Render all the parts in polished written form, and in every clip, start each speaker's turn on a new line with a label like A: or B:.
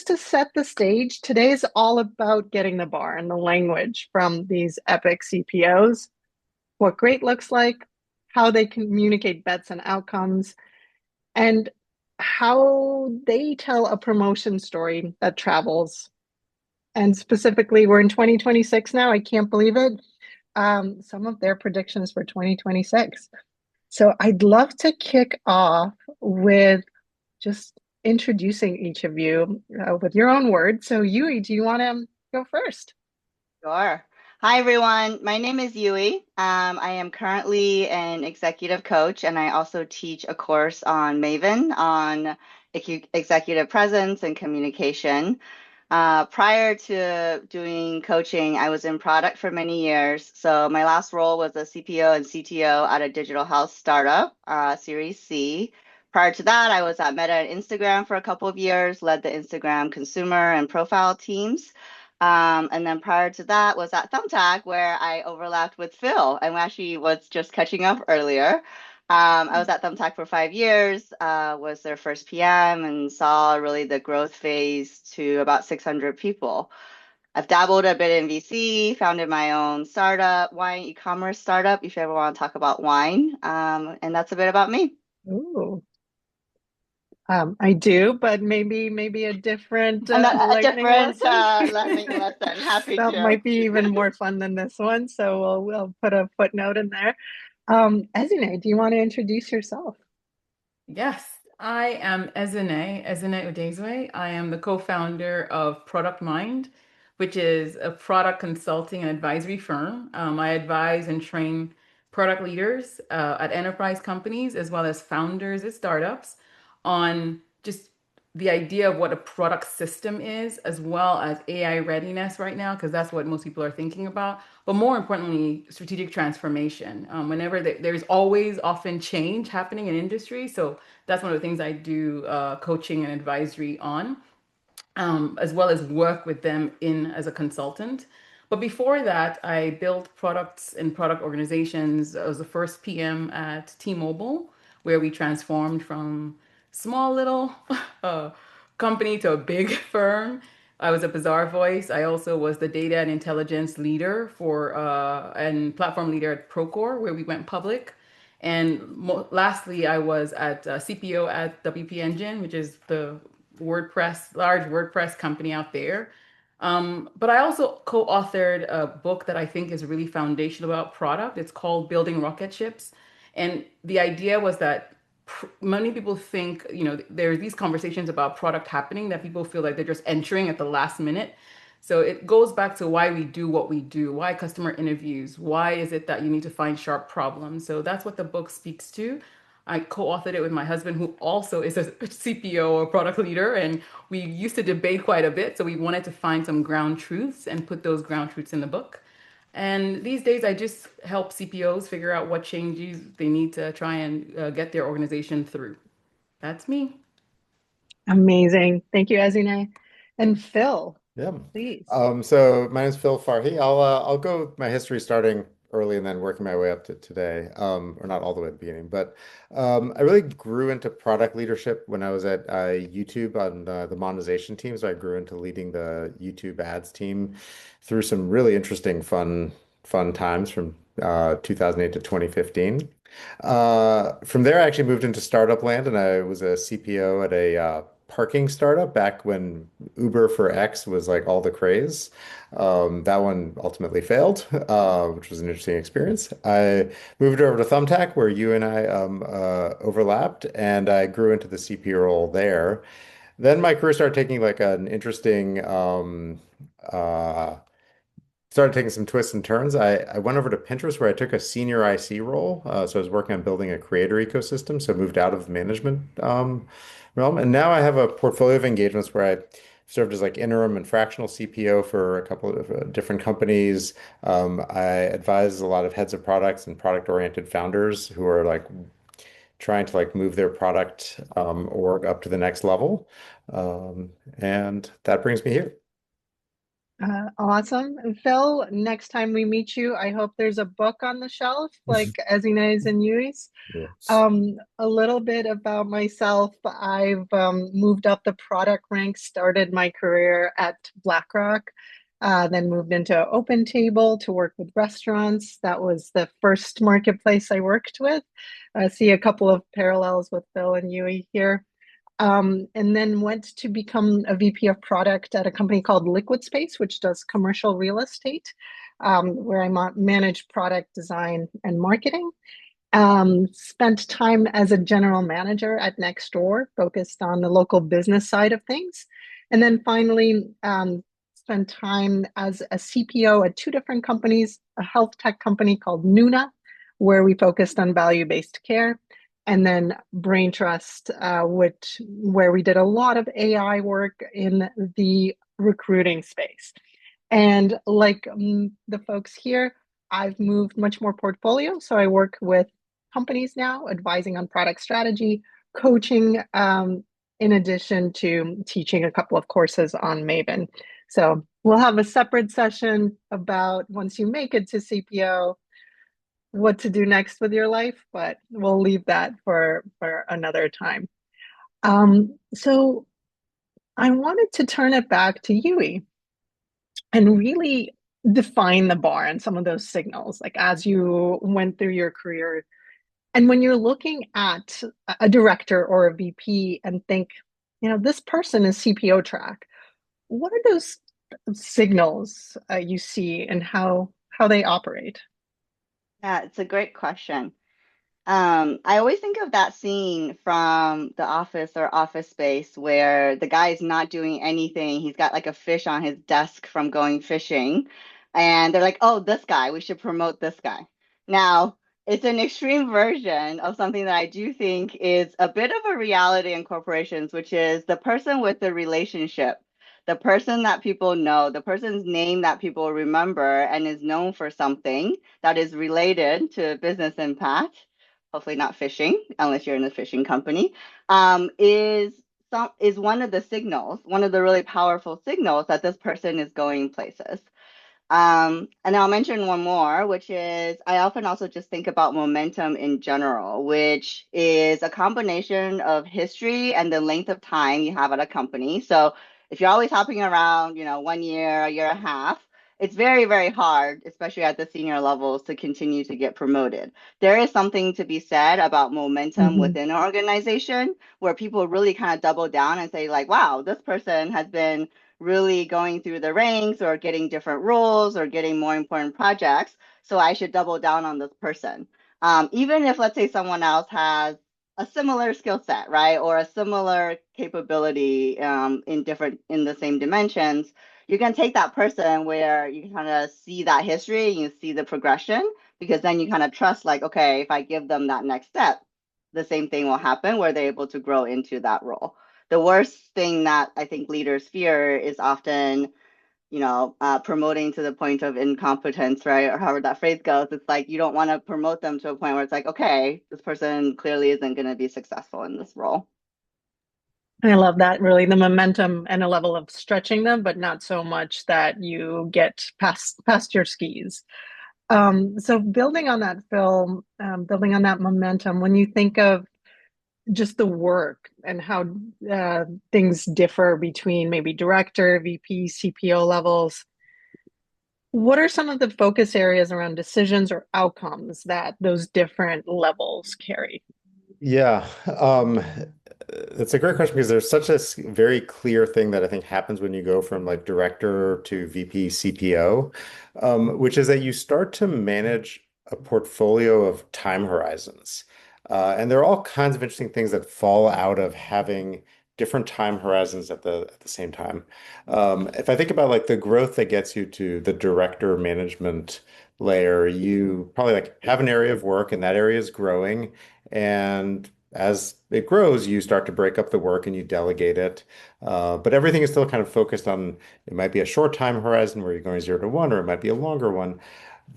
A: to set the stage, today's all about getting the bar and the language from these epic CPOs, what great looks like, how they communicate bets and outcomes, and how they tell a promotion story that travels. And specifically, we're in 2026 now. I can't believe it. Some of their predictions for 2026. So I'd love to kick off with just introducing each of you with your own words. So, Yui, do you want to go first?
B: Sure. Hi, everyone. My name is Yui. I am currently an executive coach, and I also teach a course on Maven on executive presence and communication. Prior to doing coaching, I was in product for many years. So my last role was a CPO and CTO at a digital health startup, Series C. Prior to that, I was at Meta and Instagram for a couple of years, led the Instagram consumer and profile teams. And then prior to that was at Thumbtack, where I overlapped with Phil and actually was just catching up earlier. I was at Thumbtack for 5 years, was their first PM, and saw really the growth phase to about 600 people. I've dabbled a bit in VC, founded my own startup, wine e-commerce startup, if you ever want to talk about wine. And that's a bit about me.
A: Ooh, I do, but maybe a different
B: A
A: lightning
B: different
A: lesson.
B: learning lesson. Happy
A: That
B: to.
A: might be even more fun than this one. So we'll put a footnote in there. Ezine, do you want to introduce yourself?
C: Yes, I am Ezine Udezwe. I am the co-founder of Product Mind, which is a product consulting and advisory firm. I advise and train product leaders at enterprise companies as well as founders at startups on just the idea of what a product system is, as well as AI readiness right now, because that's what most people are thinking about. But more importantly, strategic transformation. Whenever there's always often change happening in industry. So that's one of the things I do coaching and advisory on, as well as work with them in as a consultant. But before that, I built products in product organizations. I was the first PM at T-Mobile, where we transformed from small little company to a big firm. I was a bizarre voice. I also was the data and intelligence leader for and platform leader at Procore, where we went public. And lastly, I was at CPO at WP Engine, which is the large WordPress company out there. But I also co-authored a book that I think is really foundational about product. It's called Building Rocket Ships. And the idea was that many people think, there's these conversations about product happening that people feel like they're just entering at the last minute. So it goes back to why we do what we do, why customer interviews, why is it that you need to find sharp problems. So that's what the book speaks to. I co-authored it with my husband, who also is a CPO or product leader, and we used to debate quite a bit. So we wanted to find some ground truths and put those ground truths in the book. And these days, I just help CPOs figure out what changes they need to try and get their organization through. That's me.
A: Amazing. Thank you, Ezine. And Phil,
D: Yeah.
A: please.
D: So my name's Phil Farhi. I'll go with my history starting early and then working my way up to today, or not all the way at the beginning. But I really grew into product leadership when I was at YouTube on the monetization team. So I grew into leading the YouTube ads team through some really interesting, fun times from 2008 to 2015. From there, I actually moved into startup land, and I was a CPO at a parking startup back when Uber for X was like all the craze. That one ultimately failed, which was an interesting experience. I moved over to Thumbtack, where you and I overlapped, and I grew into the CPO role there. Then my career started taking like an interesting started taking some twists and turns. I went over to Pinterest where I took a senior IC role. So I was working on building a creator ecosystem. So I moved out of the management realm. And now I have a portfolio of engagements where I served as like interim and fractional CPO for a couple of different companies. I advise a lot of heads of products and product-oriented founders who are like trying to like move their product org up to the next level. And that brings me here.
A: Awesome. And Phil, next time we meet you, I hope there's a book on the shelf like Ezine's and Yui's.
D: Yes.
A: A little bit about myself. I've moved up the product ranks, started my career at BlackRock, then moved into Open Table to work with restaurants. That was the first marketplace I worked with. I see a couple of parallels with Phil and Yui here. And then went to become a VP of product at a company called Liquid Space, which does commercial real estate, where I manage product design and marketing. Spent time as a general manager at Nextdoor, focused on the local business side of things. And then finally, spent time as a CPO at two different companies, a health tech company called Nuna, where we focused on value-based care, and then Brain Trust, where we did a lot of AI work in the recruiting space. And like the folks here, I've moved much more portfolio. So I work with companies now, advising on product strategy, coaching, in addition to teaching a couple of courses on Maven. So we'll have a separate session about once you make it to CPO, what to do next with your life, but we'll leave that for another time. So I wanted to turn it back to Yui and really define the bar and some of those signals, like as you went through your career. And when you're looking at a director or a VP and think, this person is CPO track, what are those signals you see and how they operate?
B: Yeah, it's a great question. I always think of that scene from The Office or Office Space where the guy is not doing anything. He's got like a fish on his desk from going fishing. And they're like, oh, this guy, we should promote this guy. Now, it's an extreme version of something that I do think is a bit of a reality in corporations, which is the person with the relationship, the person that people know, the person's name that people remember and is known for something that is related to business impact, hopefully not fishing, unless you're in a fishing company, is one of the signals, one of the really powerful signals that this person is going places. And I'll mention one more, which is I often also just think about momentum in general, which is a combination of history and the length of time you have at a company. So if you're always hopping around, 1 year, a year and a half, it's very, very hard, especially at the senior levels, to continue to get promoted. There is something to be said about momentum
A: Mm-hmm.
B: within an organization where people really kind of double down and say, like, wow, this person has been really going through the ranks or getting different roles or getting more important projects. So I should double down on this person. Even if, let's say, someone else has a similar skill set, right, or a similar capability in the same dimensions, you can take that person where you kind of see that history and you see the progression because then you kind of trust, like, okay, if I give them that next step, the same thing will happen where they're able to grow into that role. The worst thing that I think leaders fear is often, promoting to the point of incompetence, right? Or however that phrase goes. It's like you don't want to promote them to a point where it's like, okay, this person clearly isn't going to be successful in this role.
A: I love that, really, the momentum and a level of stretching them, but not so much that you get past your skis. So building on that, Phil, building on that momentum, when you think of just the work and how things differ between maybe director, VP, CPO levels, what are some of the focus areas around decisions or outcomes that those different levels carry?
D: Yeah, it's a great question because there's such a very clear thing that I think happens when you go from like director to VP CPO, which is that you start to manage a portfolio of time horizons. And there are all kinds of interesting things that fall out of having different time horizons at the same time. If I think about like the growth that gets you to the director management layer, you probably like have an area of work and that area is growing. And as it grows, you start to break up the work and you delegate it. But everything is still kind of focused on it might be a short time horizon where you're going 0 to 1, or it might be a longer one.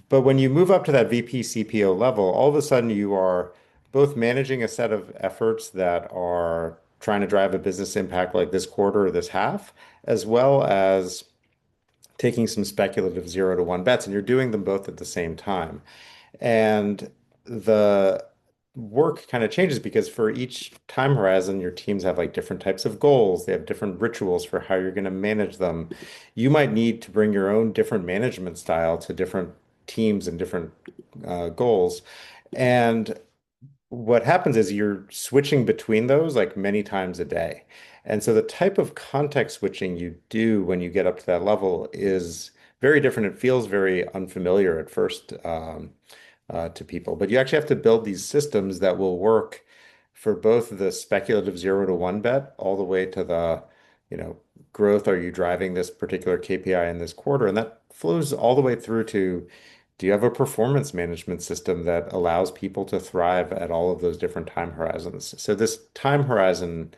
D: But when you move up to that VP CPO level, all of a sudden you are both managing a set of efforts that are trying to drive a business impact like this quarter or this half, as well as taking some speculative 0 to 1 bets, and you're doing them both at the same time. And the work kind of changes because for each time horizon, your teams have like different types of goals. They have different rituals for how you're going to manage them. You might need to bring your own different management style to different teams and different goals. And what happens is you're switching between those like many times a day. And so the type of context switching you do when you get up to that level is very different. It feels very unfamiliar at first. To people. But you actually have to build these systems that will work for both the speculative 0 to 1 bet all the way to the, you know, growth. Are you driving this particular KPI in this quarter? And that flows all the way through to, do you have a performance management system that allows people to thrive at all of those different time horizons? So this time horizon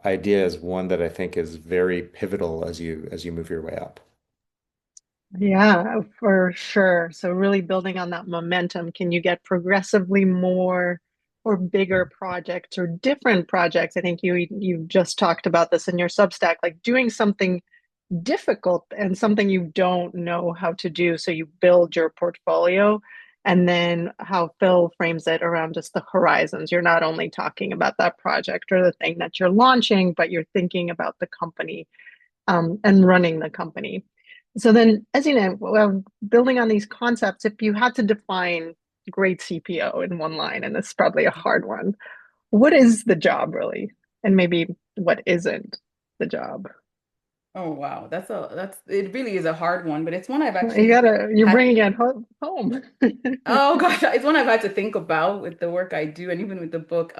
D: idea is one that I think is very pivotal as you move your way up.
A: Yeah, for sure. So really building on that momentum, can you get progressively more or bigger projects or different projects? I think you just talked about this in your Substack, like doing something difficult and something you don't know how to do. So you build your portfolio, and then how Phil frames it around just the horizons. You're not only talking about that project or the thing that you're launching, but you're thinking about the company and running the company. So then, as you know, well, building on these concepts, if you had to define great CPO in one line, and this is probably a hard one, what is the job really? And maybe what isn't the job?
C: Oh wow, that's it really is a hard one, but it's one I've actually
A: You're
C: had.
A: bringing it home.
C: Oh gosh, it's one I've had to think about with the work I do and even with the book.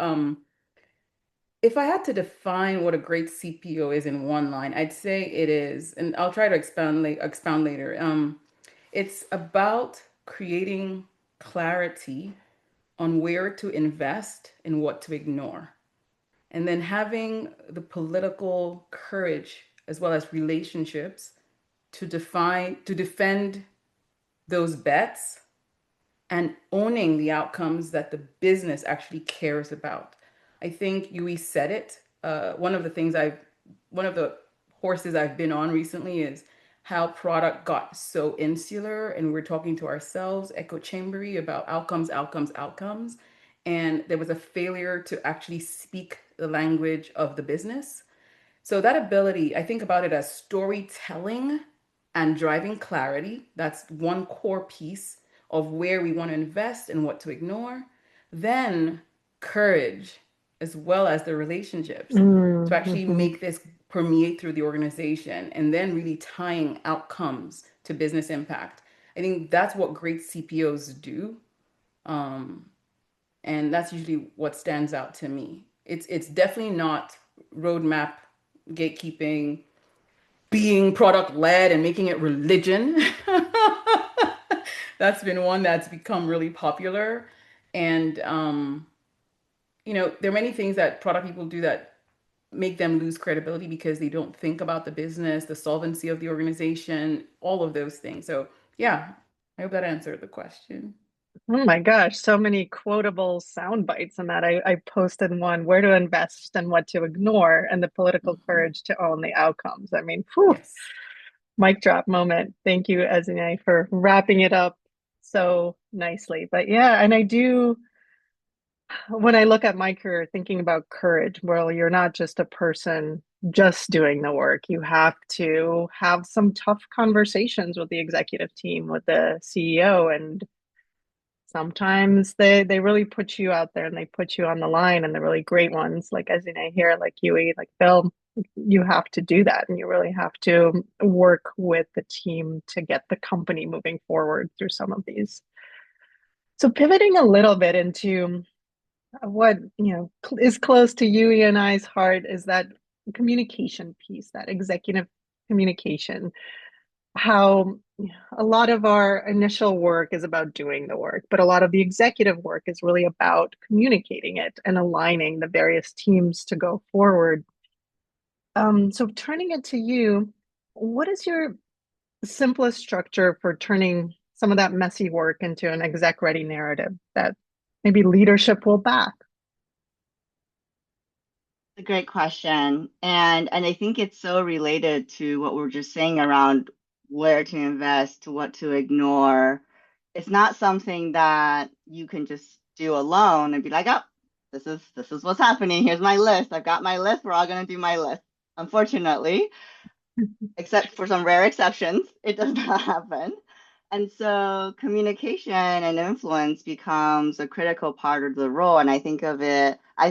C: If I had to define what a great CPO is in one line, I'd say it is, and I'll try to expound later. It's about creating clarity on where to invest and what to ignore, and then having the political courage as well as relationships to defend those bets and owning the outcomes that the business actually cares about. I think Yui said it. One of the horses I've been on recently is how product got so insular, and we're talking to ourselves, echo chambery, about outcomes, outcomes, outcomes. And there was a failure to actually speak the language of the business. So that ability, I think about it as storytelling and driving clarity. That's one core piece of where we want to invest and what to ignore. Then courage, as well as the relationships, to actually
A: Mm-hmm.
C: make this permeate through the organization, and then really tying outcomes to business impact. I think that's what great CPOs do. Um, and that's usually what stands out to me. It's definitely not roadmap gatekeeping, being product led and making it religion. That's been one that's become really popular. And, there are many things that product people do that make them lose credibility because they don't think about the business, the solvency of the organization, all of those things. So, yeah, I hope that answered the question.
A: Oh my gosh, so many quotable sound bites in that. I posted one, where to invest and what to ignore, and the political
C: Mhm.
A: courage to own the outcomes. I mean, whew,
C: Yes.
A: mic drop moment. Thank you, Ezine, for wrapping it up so nicely. But yeah, and I do, when I look at my career, thinking about courage, well, you're not just a person just doing the work. You have to have some tough conversations with the executive team, with the CEO, and sometimes they really put you out there and they put you on the line, and the really great ones, like as in I hear, like Yui, like Phil, you have to do that, and you really have to work with the team to get the company moving forward through some of these. So pivoting a little bit into what is close to Yui and I's heart is that communication piece, that executive communication, how a lot of our initial work is about doing the work, but a lot of the executive work is really about communicating it and aligning the various teams to go forward. So turning it to you, what is your simplest structure for turning some of that messy work into an exec ready narrative that maybe leadership will back?
B: A great question. And I think it's so related to what we are just saying around where to invest, what to ignore. It's not something that you can just do alone and be like, oh, this is what's happening. Here's my list. I've got my list. We're all going to do my list. Unfortunately, except for some rare exceptions, it does not happen. And so communication and influence becomes a critical part of the role. And I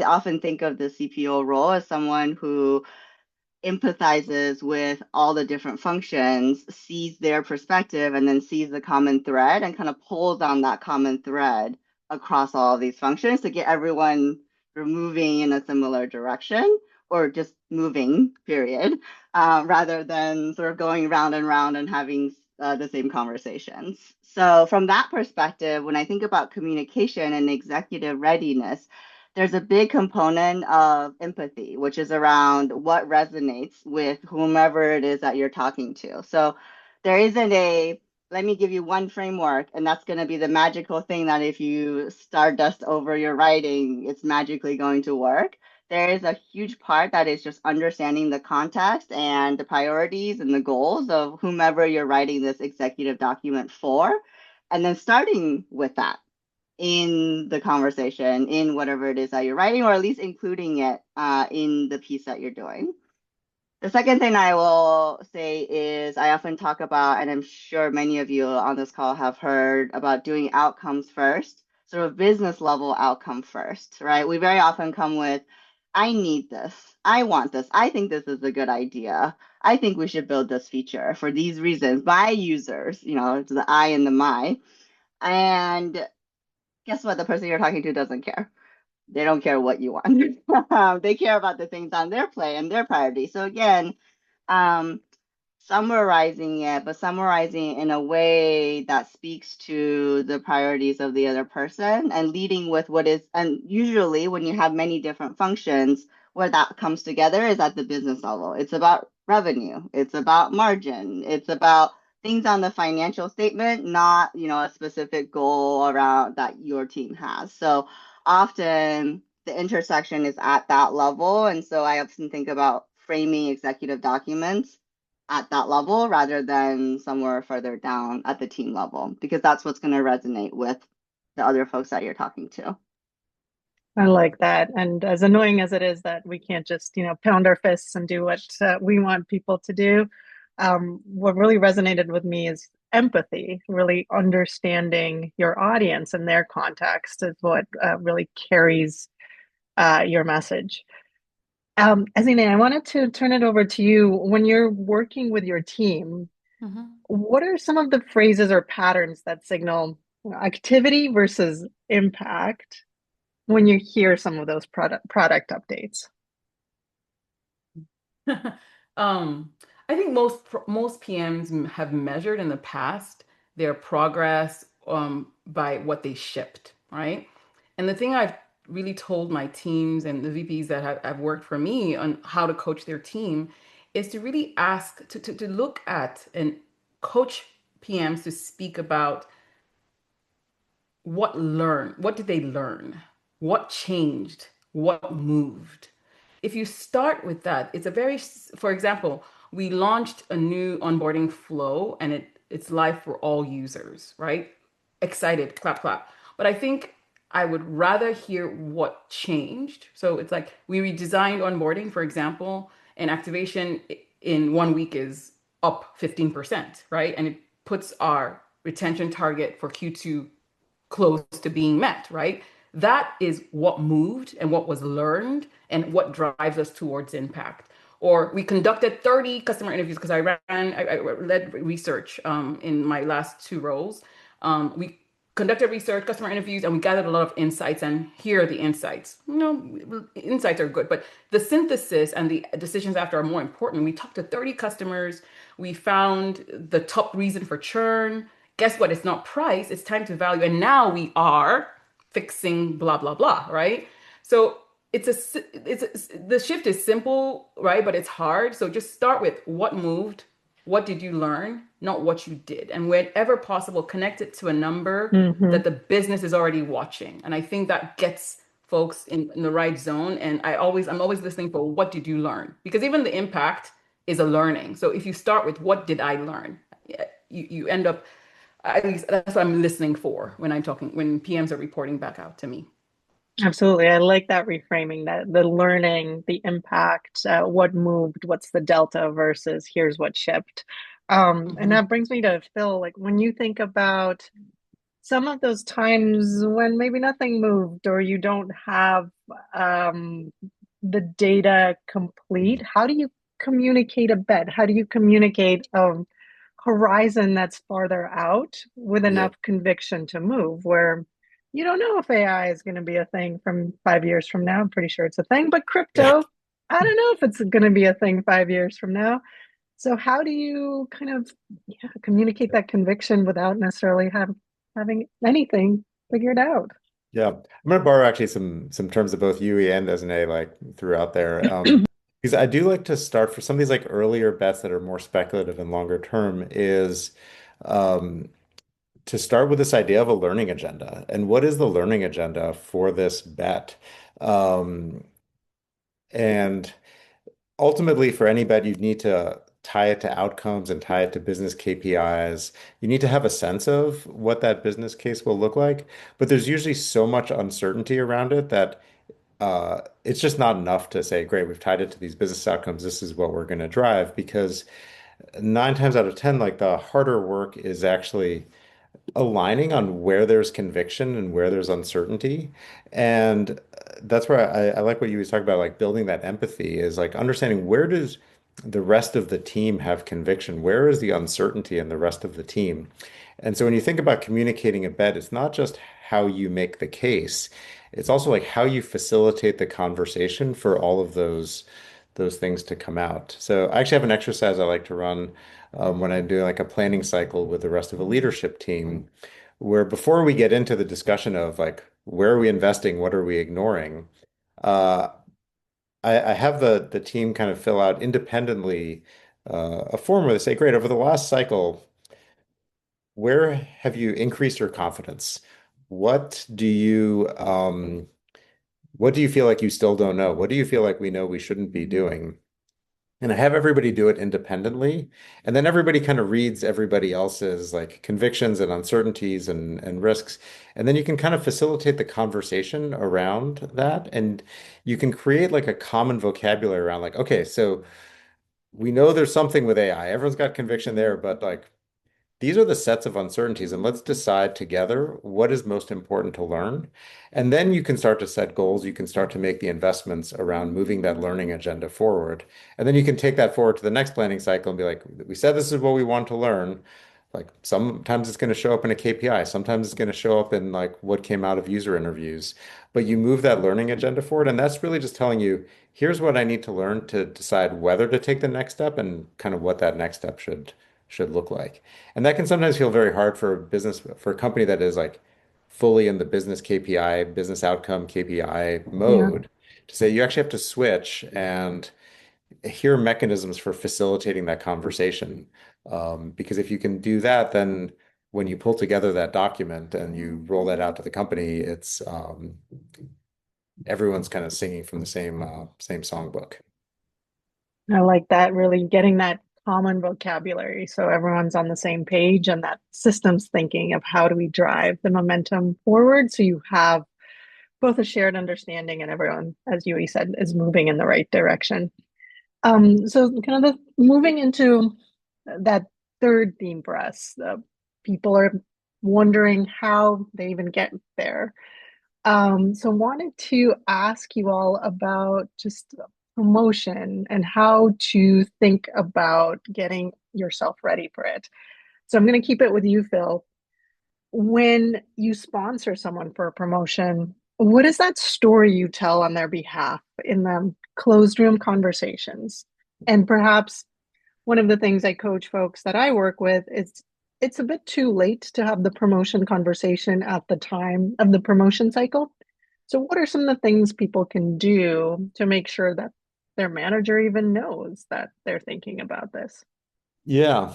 B: often think of the CPO role as someone who empathizes with all the different functions, sees their perspective, and then sees the common thread and kind of pulls on that common thread across all of these functions to get everyone moving in a similar direction or just moving, period, rather than sort of going round and round and having the same conversations. So, from that perspective, when I think about communication and executive readiness, there's a big component of empathy, which is around what resonates with whomever it is that you're talking to. So there isn't let me give you one framework, and that's going to be the magical thing that if you stardust over your writing, it's magically going to work. There is a huge part that is just understanding the context and the priorities and the goals of whomever you're writing this executive document for, and then starting with that in the conversation, in whatever it is that you're writing, or at least including it in the piece that you're doing. The second thing I will say is I often talk about, and I'm sure many of you on this call have heard about doing outcomes first, sort of business level outcome first, right? We very often come with, I need this. I want this. I think this is a good idea. I think we should build this feature for these reasons. My users, the I and the my. And guess what? The person you're talking to doesn't care. They don't care what you want. They care about the things on their plate and their priority. So again, um, summarizing it, but summarizing it in a way that speaks to the priorities of the other person and leading with what is, and usually when you have many different functions, where that comes together is at the business level. It's about revenue, it's about margin, it's about things on the financial statement, not, a specific goal around that your team has. So often the intersection is at that level. And so I often think about framing executive documents at that level rather than somewhere further down at the team level, because that's what's going to resonate with the other folks that you're talking to.
A: I like that. And as annoying as it is that we can't just, pound our fists and do what we want people to do, what really resonated with me is empathy, really understanding your audience and their context is what really carries your message. Azine, I wanted to turn it over to you. When you're working with your team, what are some of the phrases or patterns that signal activity versus impact when you hear some of those product updates?
C: I think most PMs have measured in the past their progress by what they shipped, right? And the thing I've really told my teams and the VPs that have worked for me on how to coach their team is to really ask to look at and coach PMs to speak about what did they learn, what changed, what moved. If you start with that, it's a very, for example, we launched a new onboarding flow and it's live for all users, right? Excited, clap, clap. But I think I would rather hear what changed. So it's like we redesigned onboarding, for example, and activation in 1 week is up 15%, right? And it puts our retention target for Q2 close to being met, right? That is what moved and what was learned and what drives us towards impact. Or we conducted 30 customer interviews because I led research in my last two roles. We conducted research, customer interviews, and we gathered a lot of insights. And here are the insights. Insights are good, but the synthesis and the decisions after are more important. We talked to 30 customers. We found the top reason for churn. Guess what? It's not price, it's time to value. And now we are fixing blah, blah, blah, right? So the shift is simple, right? But it's hard. So just start with what moved, what did you learn, not what you did. And whenever possible, connect it to a number
A: Mm-hmm.
C: that the business is already watching. And I think that gets folks in the right zone. And I'm always listening for what did you learn? Because even the impact is a learning. So if you start with what did I learn? you end up, at least that's what I'm listening for when I'm talking, when PMs are reporting back out to me.
A: Absolutely. I like that reframing, that the learning, the impact, what moved, what's the delta versus here's what shipped. And
C: Hmm.
A: that brings me to Phil, like when you think about some of those times when maybe nothing moved or you don't have um, the data complete, how do you communicate a bet? How do you communicate a horizon that's farther out with
D: Yeah.
A: enough conviction to move? Where you don't know if AI is going to be a thing from 5 years from now. I'm pretty sure it's a thing, but
D: Yeah.
A: crypto, I don't know if it's going to be a thing 5 years from now. So how do you kind of, yeah, communicate that conviction without necessarily having anything figured out?
D: Yeah. I'm going to borrow actually some terms of both UE and as an A like throughout there. Because I do like to start for some of these like earlier bets that are more speculative and longer term is um, to start with this idea of a learning agenda. And what is the learning agenda for this bet? Um, and ultimately, for any bet, you need to tie it to outcomes and tie it to business KPIs. You need to have a sense of what that business case will look like. But there's usually so much uncertainty around it that it's just not enough to say, great, we've tied it to these business outcomes. This is what we're going to drive. Because nine times out of 10, like the harder work is actually aligning on where there's conviction and where there's uncertainty. And that's where I like what you was talking about, like building that empathy is like understanding where does the rest of the team have conviction? Where is the uncertainty in the rest of the team? And so when you think about communicating a bet, it's not just how you make the case, it's also like how you facilitate the conversation for all of those things to come out. So I actually have an exercise I like to run when I do like a planning cycle with the rest of the leadership team, where before we get into the discussion of like where are we investing, what are we ignoring, uh, I have the team kind of fill out independently a form where they say, great, over the last cycle, where have you increased your confidence? What do you what do you feel like you still don't know? What do you feel like we know we shouldn't be doing? And I have everybody do it independently. And then everybody kind of reads everybody else's like convictions and uncertainties and risks. And then you can kind of facilitate the conversation around that. And you can create like a common vocabulary around like, okay, so we know there's something with AI. Everyone's got conviction there, but like these are the sets of uncertainties, and let's decide together what is most important to learn. And then you can start to set goals. You can start to make the investments around moving that learning agenda forward. And then you can take that forward to the next planning cycle and be like, we said this is what we want to learn. Like sometimes it's going to show up in a KPI, sometimes it's going to show up in like what came out of user interviews. But you move that learning agenda forward, and that's really just telling you, here's what I need to learn to decide whether to take the next step and kind of what that next step should look like. And that can sometimes feel very hard for a business, for a company that is like fully in the business KPI, business outcome KPI
A: Yeah,
D: mode to say you actually have to switch and hear mechanisms for facilitating that conversation. Because if you can do that, then when you pull together that document and you roll that out to the company, it's everyone's kind of singing from the same songbook.
A: I like that, really getting that common vocabulary so everyone's on the same page and that systems thinking of how do we drive the momentum forward so you have both a shared understanding and everyone, as Yui said, is moving in the right direction. So kind of moving into that third theme for us, people are wondering how they even get there. So wanted to ask you all about just promotion and how to think about getting yourself ready for it. So I'm going to keep it with you, Phil. When you sponsor someone for a promotion, what is that story you tell on their behalf in the closed room conversations? And perhaps one of the things I coach folks that I work with is it's a bit too late to have the promotion conversation at the time of the promotion cycle. So, what are some of the things people can do to make sure that their manager even knows that they're thinking about this?
D: Yeah.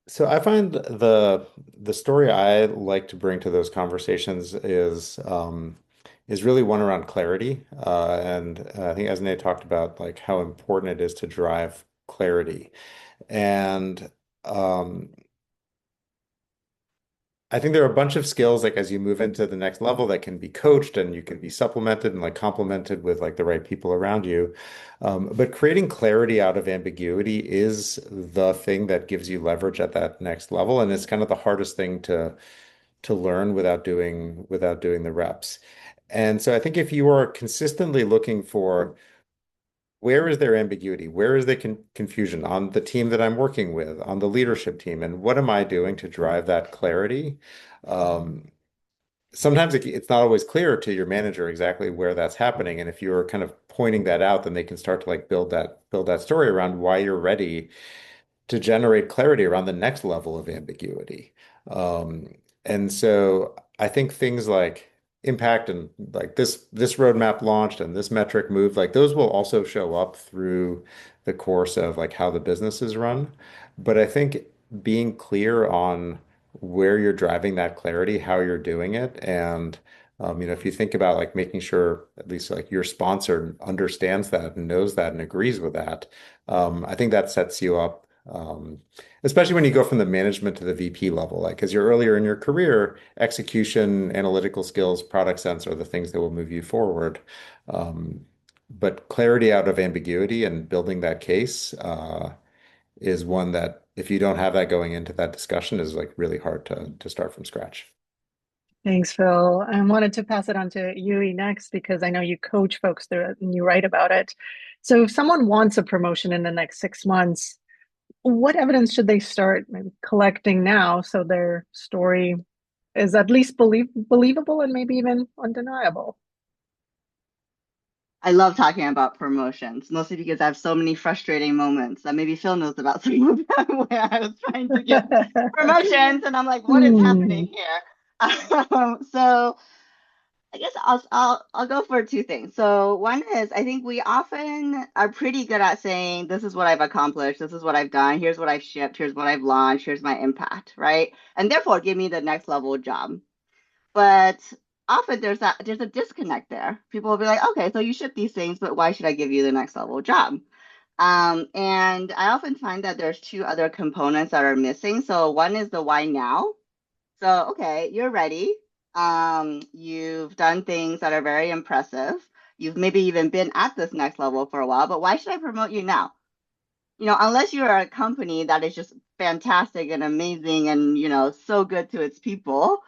D: So I find the story I like to bring to those conversations is really one around clarity. And I think Esne talked about like how important it is to drive clarity. And Um, I think there are a bunch of skills like as you move into the next level that can be coached and you can be supplemented and like complemented with like the right people around you. But creating clarity out of ambiguity is the thing that gives you leverage at that next level, and it's kind of the hardest thing to learn without doing the reps. And so I think if you are consistently looking for where is there ambiguity? Where is the confusion on the team that I'm working with, on the leadership team, and what am I doing to drive that clarity? Um, Sometimes it's not always clear to your manager exactly where that's happening, and if you're kind of pointing that out, then they can start to like build that story around why you're ready to generate clarity around the next level of ambiguity. Um, and so I think things like impact and like this roadmap launched and this metric moved, like those will also show up through the course of like how the business is run. But I think being clear on where you're driving that clarity, how you're doing it, and if you think about like making sure at least like your sponsor understands that and knows that and agrees with that, I think that sets you up, especially when you go from the management to the VP level. Like as you're earlier in your career, execution, analytical skills, product sense are the things that will move you forward. Um, but clarity out of ambiguity and building that case is one that if you don't have that going into that discussion is like really hard to start from scratch.
A: Thanks, Phil. I wanted to pass it on to Yui next because I know you coach folks through it and you write about it. So if someone wants a promotion in the next 6 months, what evidence should they start maybe collecting now so their story is at least believable and maybe even undeniable?
B: I love talking about promotions, mostly because I have so many frustrating moments that maybe Phil knows about some of them where I was trying to get promotions and I'm like, what is
A: Hmm.
B: happening here? So I guess I'll go for two things. So one is I think we often are pretty good at saying this is what I've accomplished, this is what I've done, here's what I've shipped, here's what I've launched, here's my impact, right? And therefore give me the next level job. But often there's a disconnect there. People will be like, okay, so you ship these things, but why should I give you the next level job? And I often find that there's two other components that are missing. So one is the why now. So, okay, you're ready. You've done things that are very impressive. You've maybe even been at this next level for a while, but why should I promote you now? Unless you're a company that is just fantastic and amazing and, so good to its people,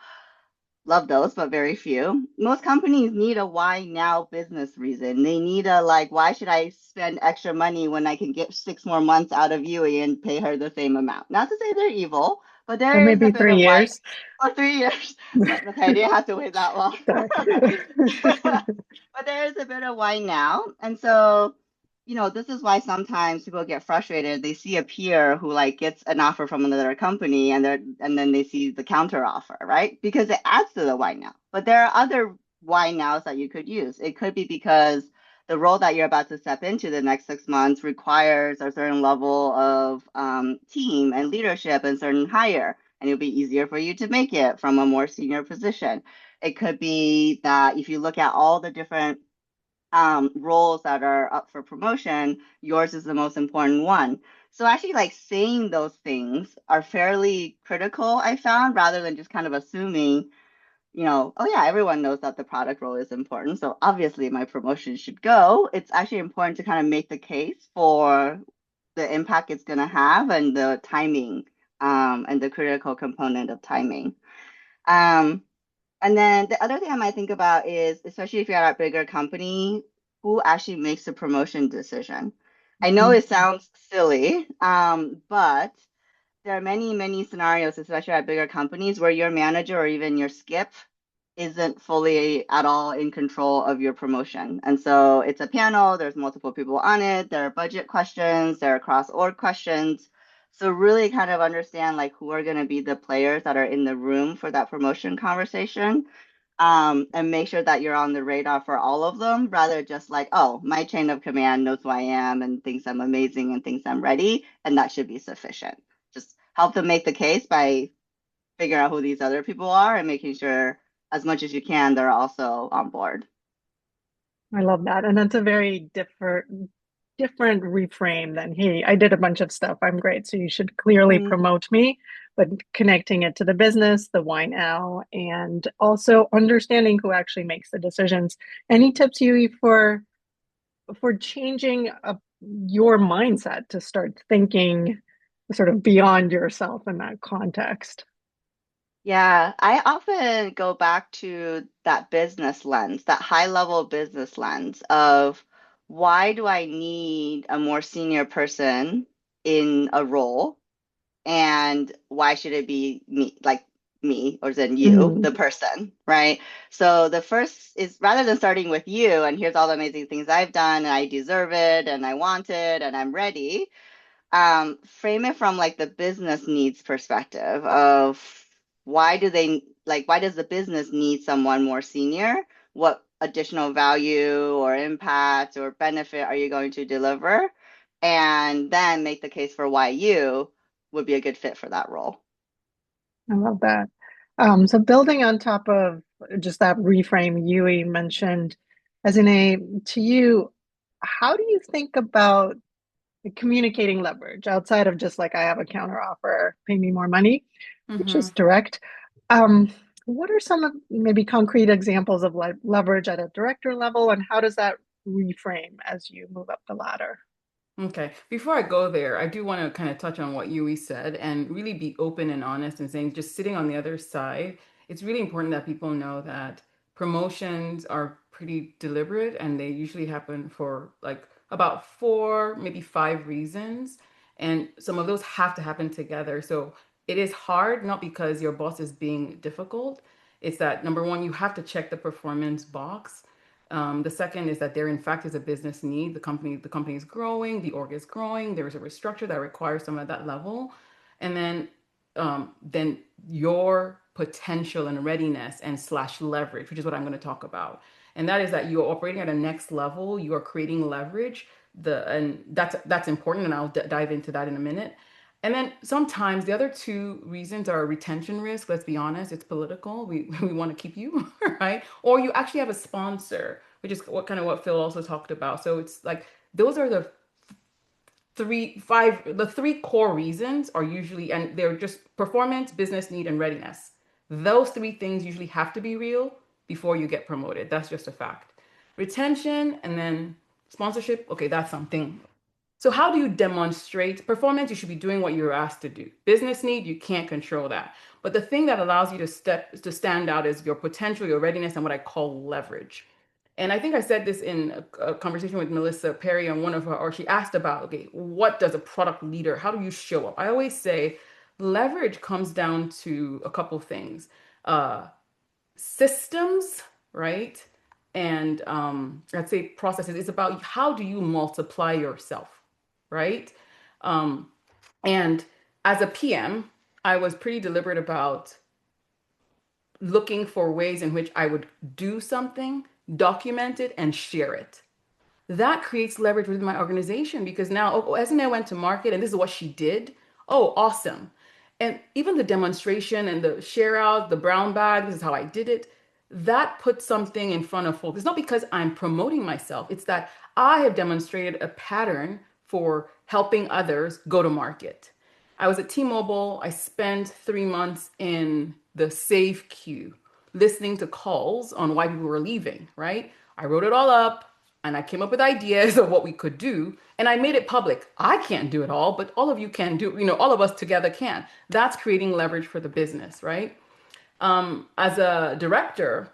B: love those, but very few. Most companies need a why now business reason. They need a like, why should I spend extra money when I can get 6 more months out of you and pay her the same amount? Not to say they're evil, but
A: Or
B: there is a
A: maybe
B: bit
A: three
B: of why,
A: years.
B: or 3 years. But okay, I didn't have to wait that long.
A: Sorry.
B: But there is a bit of why now. And so, this is why sometimes people get frustrated. They see a peer who like gets an offer from another company and then they see the counter offer, right? Because it adds to the why now. But there are other why nows that you could use. It could be because the role that you're about to step into the next 6 months requires a certain level of team and leadership and certain hire, and it'll be easier for you to make it from a more senior position. It could be that if you look at all the different roles that are up for promotion, yours is the most important one. So actually, like saying those things are fairly critical, I found, rather than just kind of assuming, oh yeah, everyone knows that the product role is important. So obviously my promotion should go. It's actually important to kind of make the case for the impact it's going to have and the timing, and the critical component of timing. Um, and then the other thing I might think about is, especially if you're at a bigger company, who actually makes the promotion decision? I know
A: Mhm.
B: it sounds silly, but there are many, many scenarios, especially at bigger companies, where your manager or even your skip isn't fully at all in control of your promotion. And so it's a panel, there's multiple people on it, there are budget questions, there are cross org questions. So really kind of understand like who are going to be the players that are in the room for that promotion conversation. And make sure that you're on the radar for all of them rather just like, oh, my chain of command knows who I am and thinks I'm amazing and thinks I'm ready, and that should be sufficient. Just help them make the case by figuring out who these other people are and making sure as much as you can they're also on board.
A: I love that. And that's a very different. different reframe than, hey, I did a bunch of stuff. I'm great. So you should clearly
B: Mm,
A: promote me, but connecting it to the business, the why now, and also understanding who actually makes the decisions. Any tips, Yui, for changing your mindset to start thinking sort of beyond yourself in that context?
B: yeah, I often go back to that business lens, that high level business lens of why do I need a more senior person in a role? And why should it be me, like me, or then you,
A: Mm,
B: the person, right? So the first is rather than starting with you and here's all the amazing things I've done and I deserve it and I want it and I'm ready, frame it from like the business needs perspective of why does the business need someone more senior? What additional value or impact or benefit are you going to deliver? And then make the case for why you would be a good fit for that role.
A: I love that. So building on top of just that reframe Yui mentioned, as in a to you, how do you think about communicating leverage outside of just like I have a counter offer, pay me more money, which
C: Mm-hmm.
A: is direct. Um, what are some of maybe concrete examples of like leverage at a director level, and how does that reframe as you move up the ladder?
C: Okay. Before I go there, I do want to kind of touch on what Yui said and really be open and honest and saying just sitting on the other side, it's really important that people know that promotions are pretty deliberate and they usually happen for like about four, maybe five reasons. And some of those have to happen together. So it is hard, not because your boss is being difficult. It's that number one, you have to check the performance box. The second is that there, in fact, is a business need. The company is growing, the org is growing. There is a restructure that requires some of that level, and then your potential and readiness and slash leverage, which is what I'm going to talk about, and that is that you are operating at a next level. You are creating leverage. And that's important, and I'll dive into that in a minute. And then sometimes the other two reasons are retention risk. Let's be honest, it's political. We want to keep you, right? Or you actually have a sponsor, which is what Phil also talked about. So it's like those are the three core reasons are usually, and they're just performance, business need, and readiness. Those three things usually have to be real before you get promoted. That's just a fact. Retention and then sponsorship, okay, that's something. So how do you demonstrate performance? You should be doing what you're asked to do. Business need, you can't control that. But the thing that allows you to stand out is your potential, your readiness, and what I call leverage. And I think I said this in a conversation with Melissa Perry on one of her, or she asked about, okay, what does a product leader, how do you show up? I always say leverage comes down to a couple things. Uh, Systems, right? And I'd say processes. It's about how do you multiply yourself, right? Um, and as a PM, I was pretty deliberate about looking for ways in which I would do something, document it, and share it. That creates leverage within my organization because now, Esme went to market and this is what she did. Oh, awesome. And even the demonstration and the share out, the brown bag, this is how I did it. That puts something in front of folks. It's not because I'm promoting myself, it's that I have demonstrated a pattern for helping others go to market. I was at T-Mobile. I spent 3 months in the save queue, listening to calls on why people were leaving, right? I wrote it all up and I came up with ideas of what we could do and I made it public. I can't do it all, but all of you can do, all of us together can. That's creating leverage for the business, right? As a director,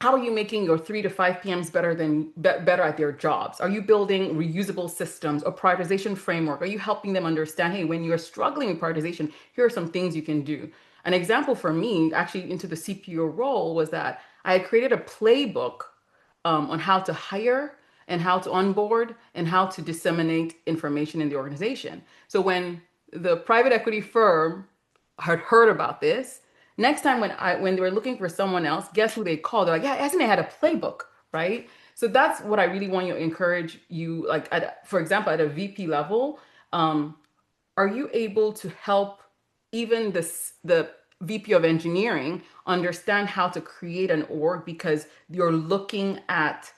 C: how are you making your 3 to 5 PMs better at their jobs? Are you building reusable systems or prioritization framework? Are you helping them understand, hey, when you're struggling with prioritization, here are some things you can do. An example for me, actually into the CPO role, was that I had created a playbook on how to hire and how to onboard and how to disseminate information in the organization. So when the private equity firm had heard about this, next time when they were looking for someone else, guess who they called? They're like, yeah, hasn't it had a playbook, right? So that's what I really want to encourage you, like for example, at a VP level, um, are you able to help even the VP of engineering understand how to create an org because you're looking at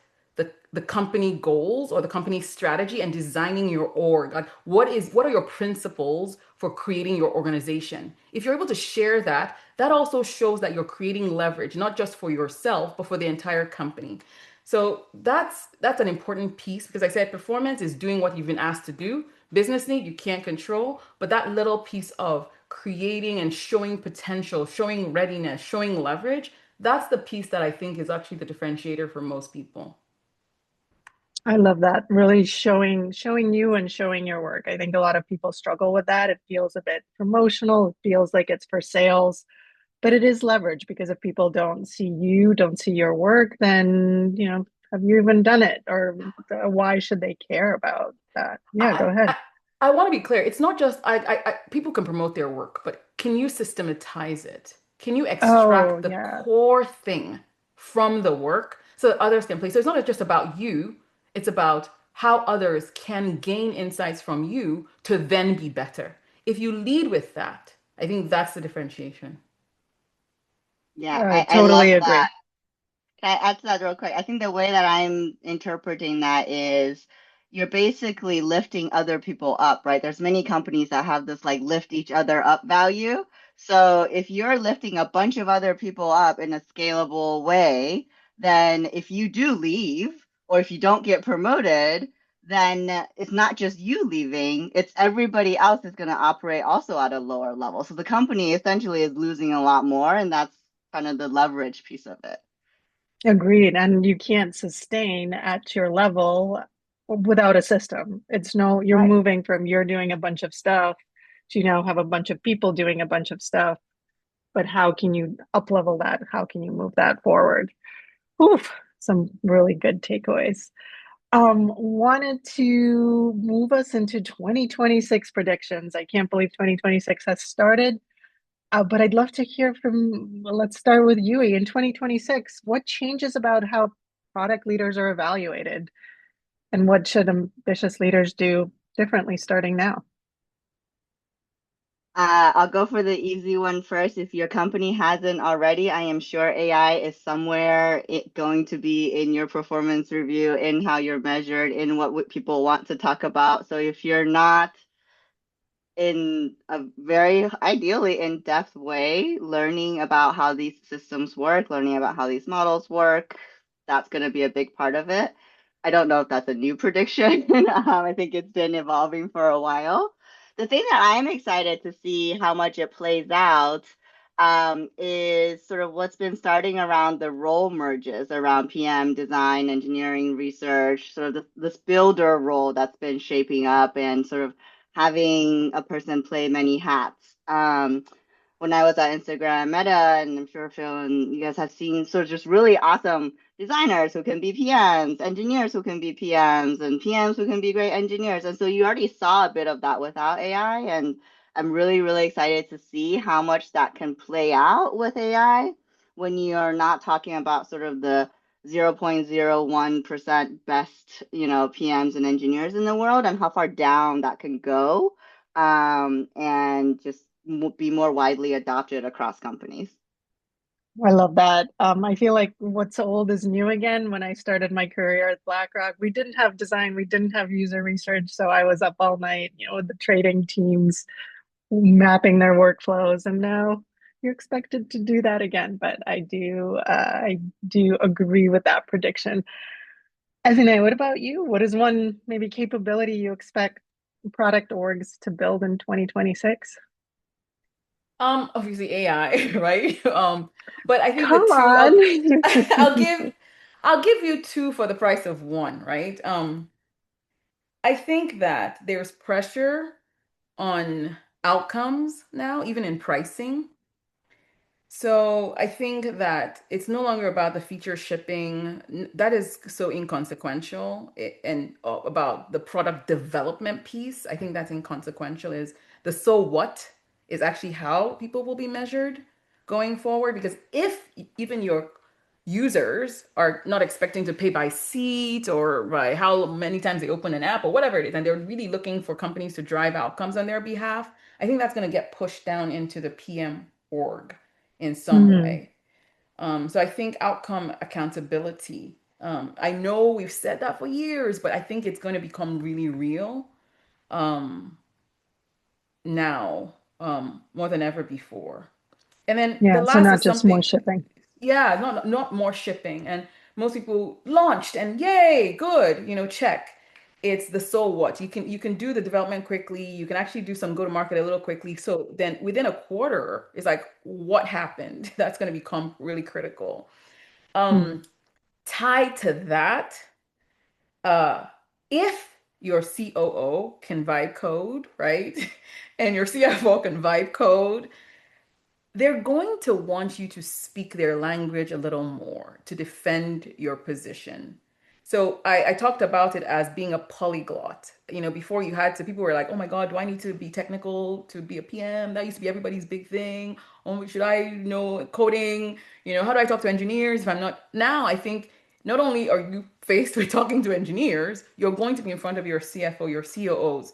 C: the company goals or the company strategy and designing your org. Like what are your principles for creating your organization? If you're able to share that, that also shows that you're creating leverage, not just for yourself, but for the entire company. So that's an important piece because I said performance is doing what you've been asked to do. Business need you can't control, but that little piece of creating and showing potential, showing readiness, showing leverage, that's the piece that I think is actually the differentiator for most people.
A: I love that. Really showing you and showing your work. I think a lot of people struggle with that. It feels a bit promotional. It feels like it's for sales, but it is leverage because if people don't see you, don't see your work, then, have you even done it? Or why should they care about that? Yeah, go
C: I,
A: ahead.
C: I, I want to be clear. It's not just people can promote their work, but can you systematize it? Can you
A: Oh,
C: extract the
A: yeah.
C: core thing from the work so that others can play? So it's not just about you, it's about how others can gain insights from you to then be better. If you lead with that, I think that's the differentiation.
B: Yeah,
A: I
B: I love
A: totally
B: that.
A: agree.
B: Can I add to that real quick? I think the way that I'm interpreting that is you're basically lifting other people up, right? There's many companies that have this like lift each other up value. So if you're lifting a bunch of other people up in a scalable way, then if you do leave or if you don't get promoted, then it's not just you leaving, it's everybody else is going to operate also at a lower level. So the company essentially is losing a lot more, and that's kind of the leverage piece of it.
A: Agreed. And you can't sustain at your level without a system. You're
B: Right.
A: moving from you're doing a bunch of stuff to now have a bunch of people doing a bunch of stuff. But how can you up level that? How can you move that forward? Oof, some really good takeaways. Wanted to move us into 2026 predictions. I can't believe 2026 has started. But I'd love to hear well, let's start with Yui. In 2026, what changes about how product leaders are evaluated, and what should ambitious leaders do differently starting now?
B: I'll go for the easy one first. If your company hasn't already, I am sure AI is somewhere going to be in your performance review, in how you're measured, in what people want to talk about. So if you're not in a very ideally in-depth way, learning about how these systems work, learning about how these models work. That's going to be a big part of it. I don't know if that's a new prediction. I think it's been evolving for a while. The thing that I'm excited to see how much it plays out is sort of what's been starting around the role merges around PM, design, engineering, research, sort of this builder role that's been shaping up and sort of having a person play many hats. When I was at Instagram Meta, and I'm sure Phil and you guys have seen sort of just really awesome designers who can be PMs, engineers who can be PMs, and PMs who can be great engineers. And so you already saw a bit of that without AI. And I'm really, really excited to see how much that can play out with AI when you're not talking about sort of the 0.01% best, PMs and engineers in the world and how far down that can go, and just be more widely adopted across companies.
A: I love that. I feel like what's old is new again. When I started my career at BlackRock, we didn't have design, we didn't have user research, so I was up all night, with the trading teams mapping their workflows, and now you're expected to do that again. But I do agree with that prediction. Esine, what about you? What is one maybe capability you expect product orgs to build in 2026?
C: Obviously AI, right? But I think the
A: Come
C: two
A: on.
C: I'll give I'll give you two for the price of one, right? I think that there's pressure on outcomes now, even in pricing. So I think that it's no longer about the feature shipping. That is so inconsequential. And about the product development piece, I think that's inconsequential. Is the so what is actually how people will be measured going forward. Because if even your users are not expecting to pay by seat or by how many times they open an app or whatever it is, and they're really looking for companies to drive outcomes on their behalf, I think that's going to get pushed down into the PM org in some
A: Hmm.
C: way. So I think outcome accountability I know we've said that for years, but I think it's going to become really real um, now, more than ever before. And then the
A: Yeah, so
C: last
A: not
C: is
A: just more
C: something,
A: shipping.
C: yeah, not more shipping. And most people launched and yay, good, check. It's the so what. You can do the development quickly. You can actually do some go to market a little quickly. So then within a quarter, it's like what happened? That's going to become really critical.
A: Mm.
C: Um, Tied to that, uh, if your COO can vibe code, right? And your CFO can vibe code, they're going to want you to speak their language a little more to defend your position. So I talked about it as being a polyglot. Before you had to, people were like, oh my God, do I need to be technical to be a PM? That used to be everybody's big thing. Oh, should I know coding? How do I talk to engineers if I'm not? Now I think not only are you faced with talking to engineers, you're going to be in front of your CFO, your COOs,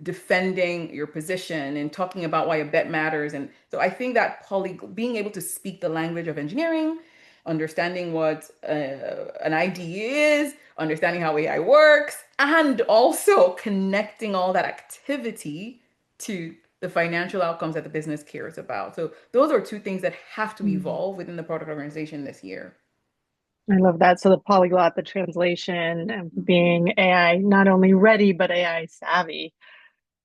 C: defending your position and talking about why a bet matters. And so I think that being able to speak the language of engineering, understanding what an IDE is, understanding how AI works, and also connecting all that activity to the financial outcomes that the business cares about. So those are two things that have to
A: Mm.
C: evolve within the product organization this year.
A: I love that. So the polyglot, the translation, and being AI not only ready, but AI savvy.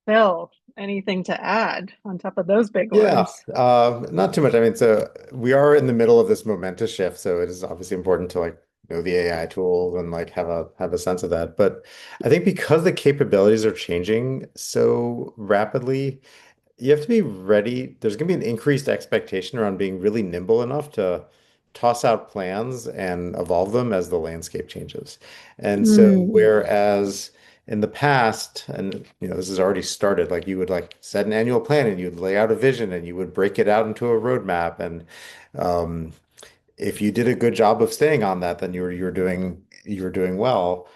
A: Phil, anything to add on top of those big
D: Yeah,
A: words?
D: not too much. I mean, so we are in the middle of this momentous shift, so it is obviously important to like know the AI tools and like have a sense of that. But I think because the capabilities are changing so rapidly, you have to be ready. There's going to be an increased expectation around being really nimble enough to toss out plans and evolve them as the landscape changes. And so,
A: Mm.
D: whereas in the past, and this has already started, like you would like set an annual plan and you'd lay out a vision and you would break it out into a roadmap. And um, if you did a good job of staying on that, then you were doing well.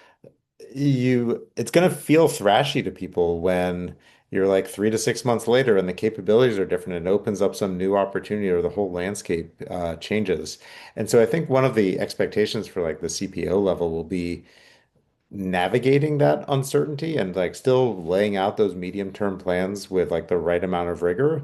D: It's going to feel thrashy to people when you're like 3 to 6 months later and the capabilities are different and it opens up some new opportunity or the whole landscape changes. And so I think one of the expectations for like the CPO level will be navigating that uncertainty and like still laying out those medium-term plans with like the right amount of rigor,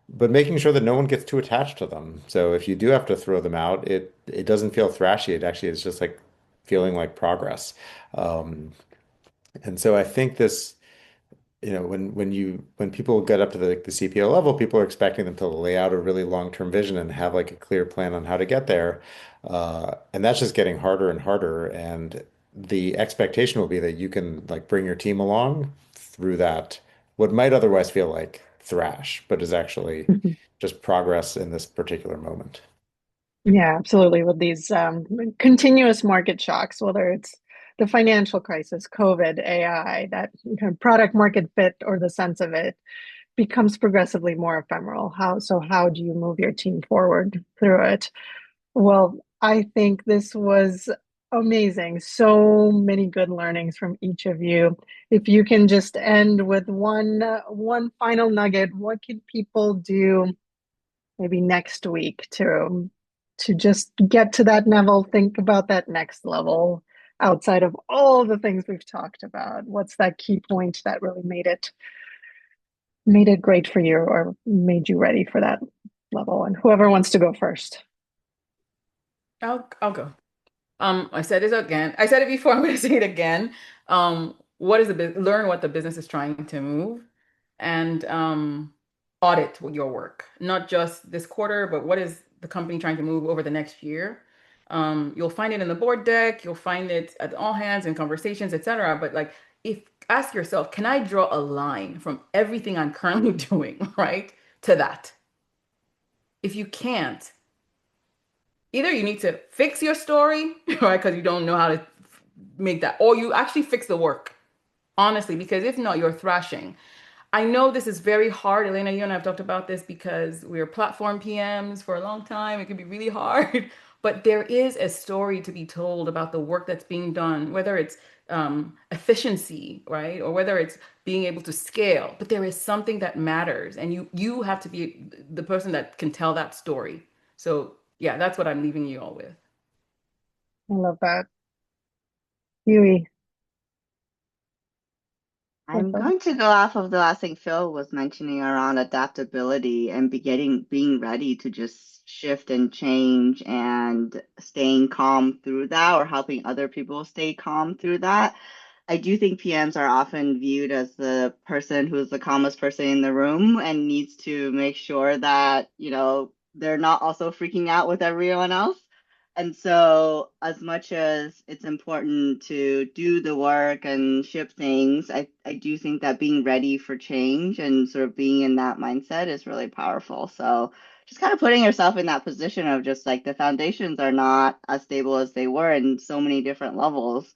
D: but making sure that no one gets too attached to them. So if you do have to throw them out, it doesn't feel thrashy. It actually is just like feeling like progress. And so I think this, when people get up to the CPO level, people are expecting them to lay out a really long-term vision and have like a clear plan on how to get there. And that's just getting harder and harder. And the expectation will be that you can like bring your team along through that, what might otherwise feel like thrash, but is actually just progress in this particular moment.
A: Yeah, absolutely. With these continuous market shocks, whether it's the financial crisis, COVID, AI, that kind of product market fit or the sense of it becomes progressively more ephemeral. How do you move your team forward through it? Well, I think this was amazing. So many good learnings from each of you. If you can just end with one final nugget, what can people do maybe next week to just get to that level, think about that next level outside of all the things we've talked about? What's that key point that really made it great for you or made you ready for that level? And whoever wants to go first.
C: I'll go. I said it again. I said it before. I'm going to say it again. What is learn what the business is trying to move, and audit your work, not just this quarter, but what is the company trying to move over the next year. You'll find it in the board deck. You'll find it at all hands and conversations, etc. But like, if ask yourself, can I draw a line from everything I'm currently doing, right, to that? If you can't, either you need to fix your story, right, because you don't know how to make that, or you actually fix the work, honestly, because if not, you're thrashing. I know this is very hard. Elena, you and I have talked about this because we're platform PMs for a long time. It can be really hard, but there is a story to be told about the work that's being done, whether it's efficiency, right, or whether it's being able to scale. But there is something that matters, and you have to be the person that can tell that story. So yeah, that's what I'm leaving you all with.
A: I love that. Yui,
B: I'm
A: perfect.
B: going to go off of the last thing Phil was mentioning around adaptability and being ready to just shift and change and staying calm through that or helping other people stay calm through that. I do think PMs are often viewed as the person who's the calmest person in the room and needs to make sure that, they're not also freaking out with everyone else. And so, as much as it's important to do the work and ship things, I do think that being ready for change and sort of being in that mindset is really powerful. So, just kind of putting yourself in that position of just like the foundations are not as stable as they were in so many different levels,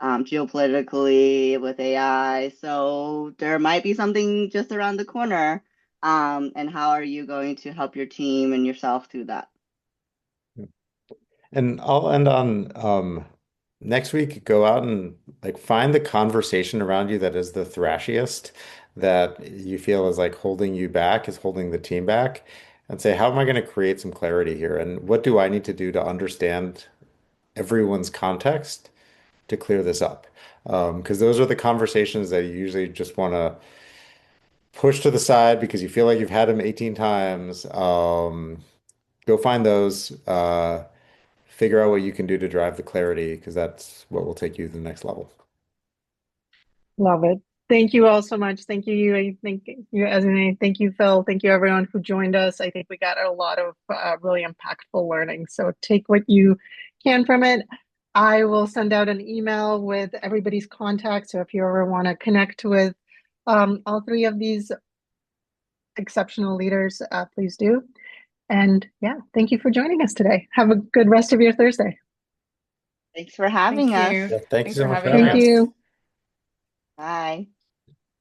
B: geopolitically with AI. So, there might be something just around the corner. And how are you going to help your team and yourself through that?
D: And I'll end on next week, go out and like find the conversation around you that is the thrashiest, that you feel is like holding you back, is holding the team back, and say, how am I going to create some clarity here? And what do I need to do to understand everyone's context to clear this up? Because those are the conversations that you usually just want to push to the side because you feel like you've had them 18 times. Go find those. Figure out what you can do to drive the clarity because that's what will take you to the next level.
A: Love it. Thank you all so much. Thank you, Yui. Thank you, Esme. Thank you, Phil. Thank you, everyone who joined us. I think we got a lot of really impactful learning. So take what you can from it. I will send out an email with everybody's contact. So if you ever want to connect with all three of these exceptional leaders, please do. And yeah, thank you for joining us today. Have a good rest of your Thursday.
B: Thanks for having
C: Thank
B: us.
C: you.
D: Yeah, thank you
C: Thanks
D: so
C: for
D: much for
C: having
D: having
A: Thank
C: us.
D: us.
A: you.
B: Bye.